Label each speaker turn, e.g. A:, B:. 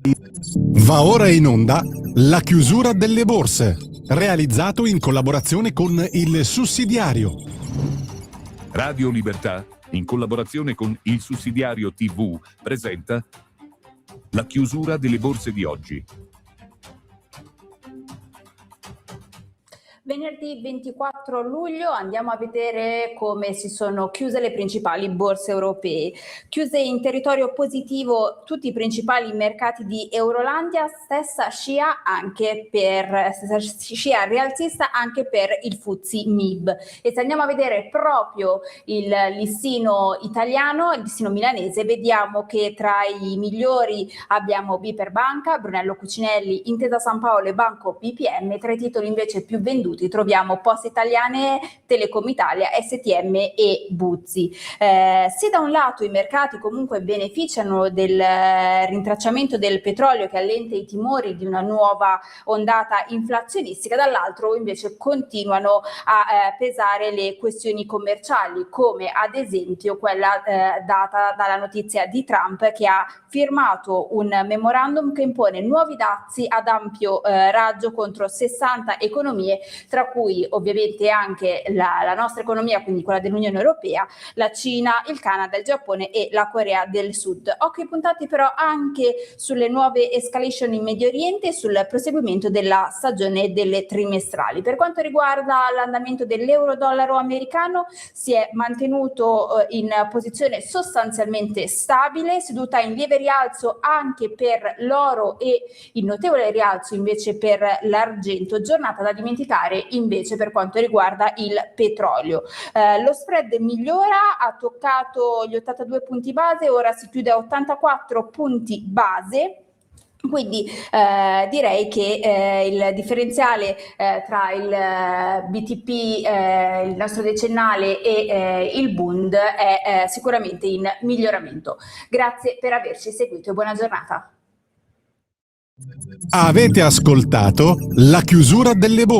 A: Va ora in onda La chiusura delle borse, realizzato in collaborazione con Il Sussidiario.
B: Radio Libertà, in collaborazione con Il Sussidiario TV, presenta La chiusura delle borse di oggi.
C: Venerdì 24 luglio andiamo a vedere come si sono chiuse le principali borse europee. Chiuse in territorio positivo tutti i principali mercati di Eurolandia, stessa scia rialzista anche per il FTSE MIB. E se andiamo a vedere proprio il listino italiano, il listino milanese, vediamo che tra i migliori abbiamo BPER Banca, Brunello Cucinelli, Intesa Sanpaolo e Banco BPM. Tra i titoli invece più venduti troviamo Poste Italiane, Telecom Italia, STM e Buzzi. Se da un lato i mercati comunque beneficiano del rintracciamento del petrolio che allenta i timori di una nuova ondata inflazionistica, dall'altro invece continuano a pesare le questioni commerciali, come ad esempio quella data dalla notizia di Trump, che ha firmato un memorandum che impone nuovi dazi ad ampio raggio contro 60 economie, tra cui ovviamente anche la nostra economia, quindi quella dell'Unione Europea, la Cina, il Canada, il Giappone e la Corea del Sud. Occhi puntati però anche sulle nuove escalation in Medio Oriente e sul proseguimento della stagione delle trimestrali. Per quanto riguarda l'andamento dell'euro-dollaro americano, si è mantenuto in posizione sostanzialmente stabile, seduta in lieve rialzo anche per l'oro e in notevole rialzo invece per l'argento, giornata da dimenticare invece per quanto riguarda il petrolio. Lo spread migliora, ha toccato gli 82 punti base, ora si chiude a 84 punti base. Quindi direi che il differenziale tra il BTP, il nostro decennale e il Bund è sicuramente in miglioramento. Grazie per averci seguito e buona giornata.
A: Avete ascoltato La chiusura delle borse.